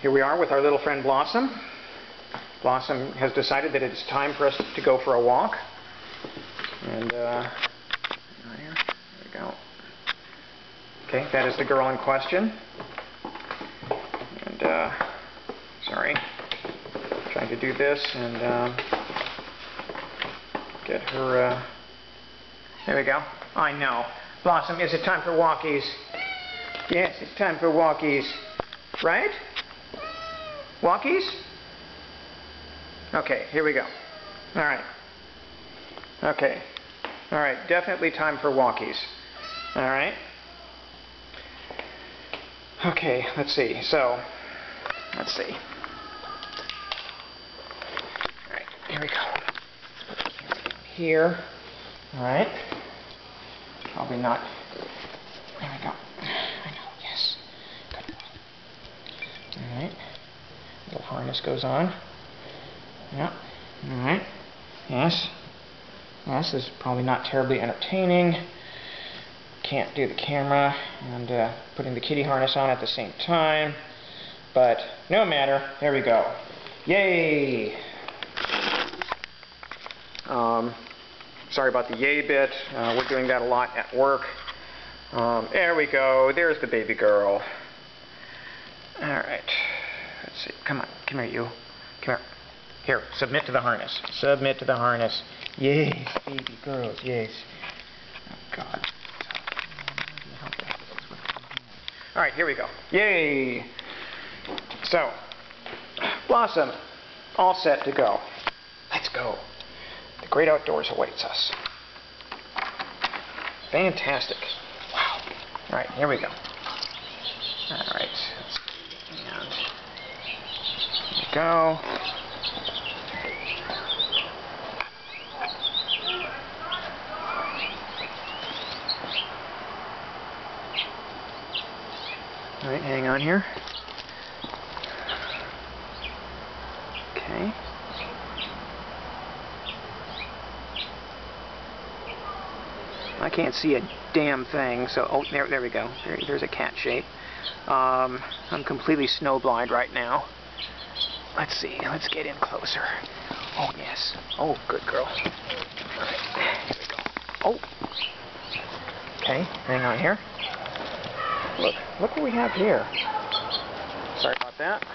Here we are with our little friend Blossom. Blossom has decided that it's time for us to go for a walk. And there we go. Okay, that is the girl in question. And sorry, trying to do this and get her. There we go. I know. Blossom, is it time for walkies? Yes, it's time for walkies. Right? Walkies? Okay, here we go. Alright. Okay. Alright, definitely time for walkies. Alright. Okay, let's see. So, let's see. Alright, here we go. Here. Alright. Probably not. There we go. I know, yes. Good. Alright. Little harness goes on. Yep. Alright. Yes. Yes, this is probably not terribly entertaining. Can't do the camera and putting the kitty harness on at the same time. But no matter. There we go. Yay! Sorry about the yay bit. We're doing that a lot at work. There we go. There's the baby girl. Alright. Let's see. Come on. Come here, you. Come here. Here. Submit to the harness. Submit to the harness. Yes, baby girls. Yes. Oh, God. Alright, here we go. Yay! So, Blossom, all set to go. Let's go. The great outdoors awaits us. Fantastic. Wow. Alright, here we go. Alright. And here we go. Alright, hang on here. Okay. I can't see a damn thing, so oh, there we go. There's a cat shape. I'm completely snowblind right now. Let's see. Let's get in closer. Oh yes. Oh, good girl. All right. Here we go. Oh. Okay. Hang on here. Look what we have here. Sorry about that.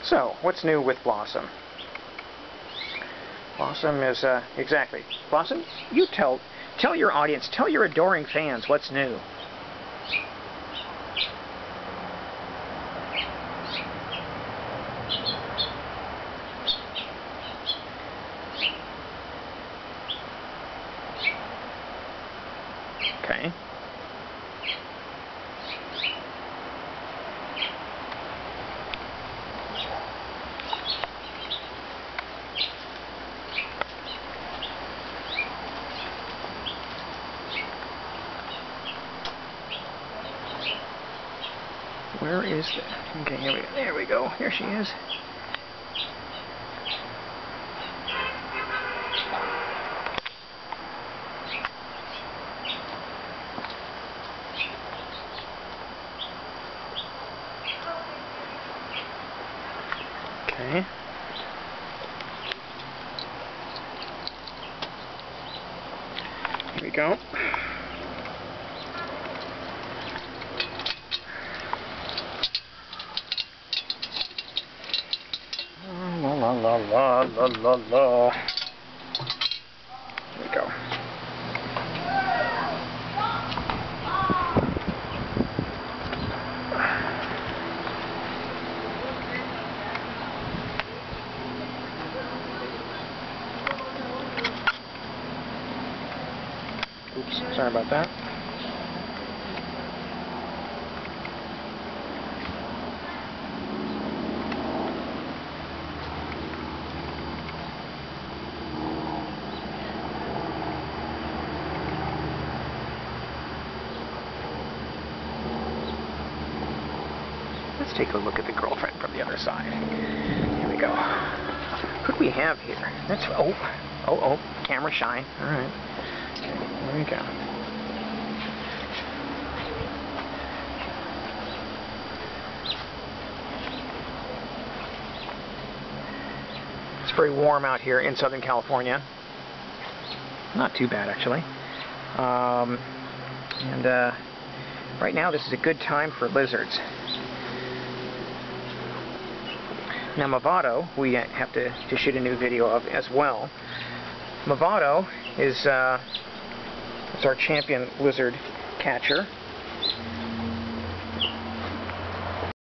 So, what's new with Blossom? Blossom is, exactly. Blossom, you tell your audience, tell your adoring fans what's new. Okay. Where is that? Okay, there we go. Here she is. Okay. Here we go. La la la la la la. There we go. Oops, sorry about that. Let's take a look at the girlfriend from the other side. Here we go. Who do we have here? That's camera shy. All right. There we go. It's very warm out here in Southern California. Not too bad, actually. Right now this is a good time for lizards. Now Movado, we have to shoot a new video of as well. Movado is our champion lizard catcher.